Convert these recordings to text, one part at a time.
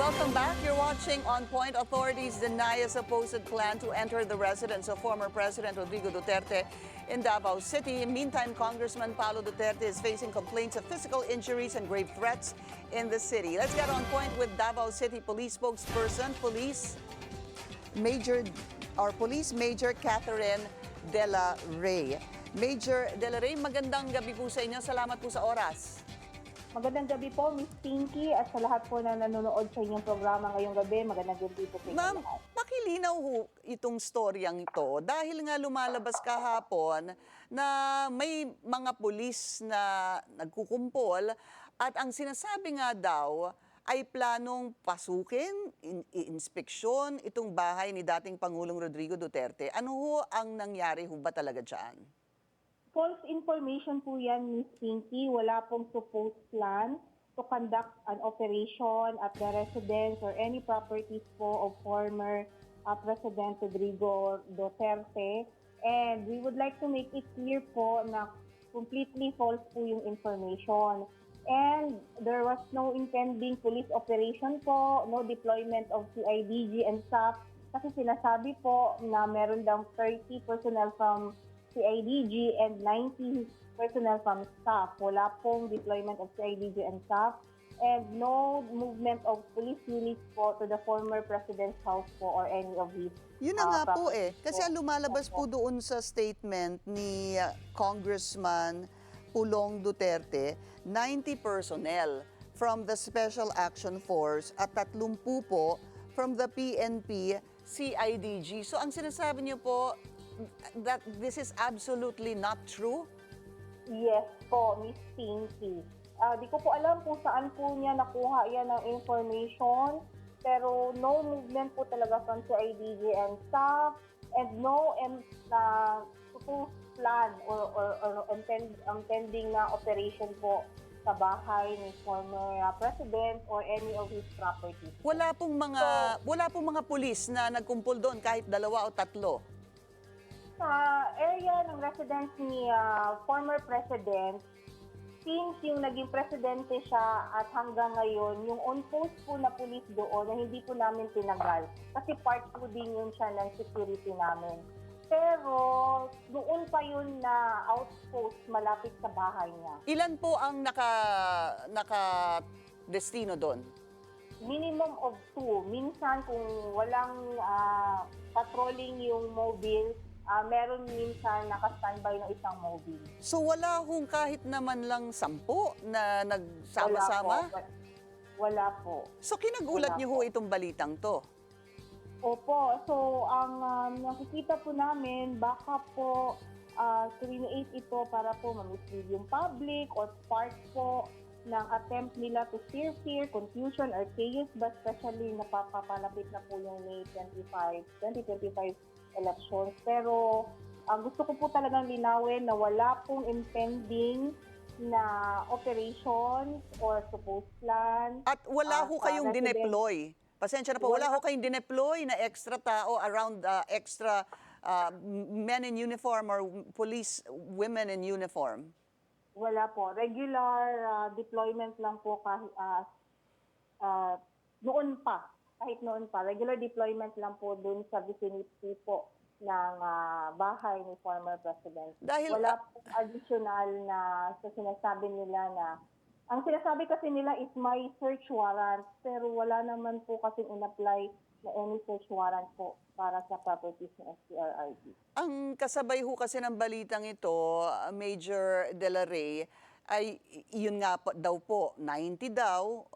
Welcome back. You're watching On Point. Authorities deny a supposed plan to enter the residence of former President Rodrigo Duterte in Davao City. Meantime, Congressman Paolo Duterte is facing complaints of physical injuries and grave threats in the city. Let's get on point with Davao City Police spokesperson, Police Major Catherine De La Rey. Major De La Rey, magandang gabi po sa inyo. Salamat po sa oras. Magandang gabi po, Miss Pinky, at sa lahat po na nanonood sa inyong programa ngayong gabi. Magandang gabi po sa inyo Ma'am, lahat. pakilinaw ho itong storyang ito dahil nga lumalabas kahapon na may mga pulis na nagkukumpol at ang sinasabi nga daw ay planong pasukin, inspeksyon itong bahay ni dating Pangulong Rodrigo Duterte. Ano ho ang nangyari ho ba talaga dyan? False information po yan, Miss Pinky. Wala pong supposed plan to conduct an operation at the residence or any properties po of former President Rodrigo Duterte. And we would like to make it clear po na completely false po yung information. And there was no intending police operation po, no deployment of CIDG and staff. Kasi sinasabi po na meron daw 30 personnel from CIDG and 90 personnel from staff. Wala pong deployment of CIDG and staff and no movement of police units po to the former president's house po or any of his Yun na nga po kasi ang lumalabas po doon sa statement ni Congressman Pulong Duterte, 90 personnel from the Special Action Force at 30 po from the PNP CIDG. So ang sinasabi niyo po that this is absolutely not true? Yes po, Miss Pinky. Di ko po alam kung saan po niya nakuha yan ng information, pero no movement po talaga from CIDG and staff, and no supposed plan or intending na operation po sa bahay ni former president or any of his properties. Wala pong mga pulis na nagkumpul doon kahit 2 o 3. Sa area ng residence ni former president, since yung naging presidente siya at hanggang ngayon, yung on-post po na police doon na hindi po namin tinagal. Kasi part po din yun siya ng security namin. Pero doon pa yun na outpost malapit sa bahay niya. Ilan po ang naka-destino doon? Minimum of 2. Minsan kung walang patrolling yung mobile, meron minsan naka-standby ng isang mobile. So wala hong kahit naman lang 10 na nagsama-sama? Wala po. So kinagulat niyo ho itong balitang to? Opo. So ang nakikita po namin, baka po create ito para po ma-mislead yung public or part po ng attempt nila to steer fear, confusion, or chaos, but especially napapalapit na po yung May 2025 elections. Pero gusto ko po talagang linawin na wala pong impending na operations or supposed plan. At wala ho kayong dineploy? Pasensya na po, wala ho kayong dineploy na extra tao around extra men in uniform or police women in uniform? Wala po. Regular deployment lang po kahit noon pa. Kahit noon pa. Regular deployment lang po dun sa vicinity po ng bahay ni former president. Wala po additional na sa sinasabi nila na ang sinasabi kasi nila is may search warrant, pero wala naman po kasing in-apply na any search warrant po para sa properties ng STRRD. Ang kasabay ho kasi ng balitang ito, Major De La Rey, ay yun nga daw po, 90 daw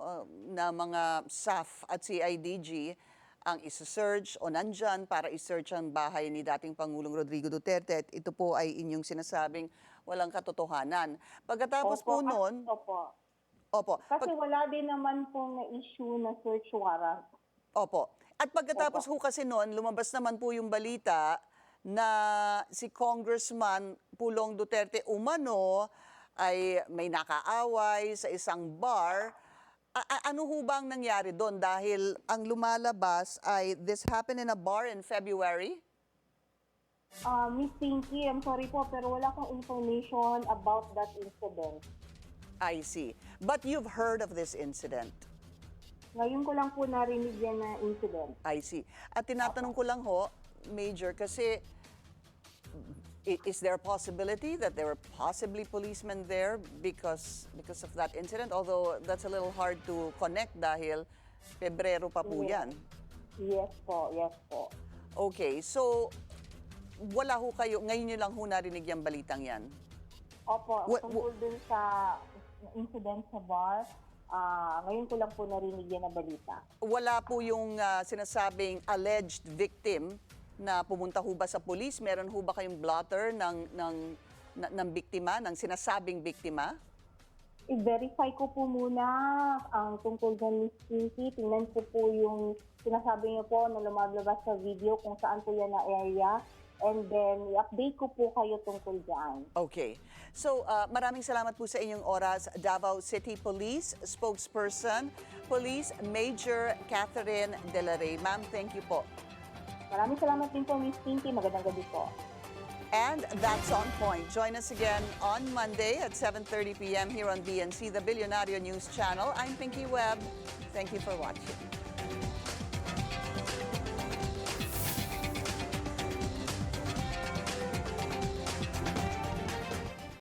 na mga SAF at CIDG ang isa-search o nandyan para i-search ang bahay ni dating Pangulong Rodrigo Duterte. At ito po ay inyong sinasabing walang katotohanan. Pagkatapos po noon... Opo. Kasi wala din naman pong na-issue na search warrant. Opo. At pagkatapos ho kasi noon, lumabas naman po yung balita na si Congressman Pulong Duterte umano ay may nakaaway sa isang bar. Ano ho ba ang nangyari doon? Dahil ang lumalabas ay this happened in a bar in February? Miss Pinky, I'm sorry po, pero wala akong information about that incident. I see. But you've heard of this incident? Ngayon ko lang po narinig yan na incident. I see. At tinatanong ko lang ho, Major, kasi is there a possibility that there were possibly policemen there because of that incident? Although that's a little hard to connect dahil Pebrero pa po yan. Yes po, yes po. Okay, so wala ho kayo, ngayon nyo lang ho narinig yung balitang yan? Opo, What- tungkol dun sa incident sa bar, ngayon ko lang po narinig yan na balita. Wala po yung sinasabing alleged victim na pumunta ho ba sa police? Meron ho ba kayong blotter ng biktima, ng sinasabing biktima? I-verify ko po muna ang tungkol sa Miss Pinky. Tingnan ko po yung sinasabi niyo po na lumalabas sa video kung saan po yan na area. And then, i-update ko po kayo tungkol dyan. Okay. So, maraming salamat po sa inyong oras. Davao City Police Spokesperson, Police Major Catherine De La Rey. Ma'am, thank you po. Maraming salamat din po, Miss Pinky. Magandang gabi po. And that's On Point. Join us again on Monday at 7:30 p.m. here on BNC, the Billionario News Channel. I'm Pinky Webb. Thank you for watching.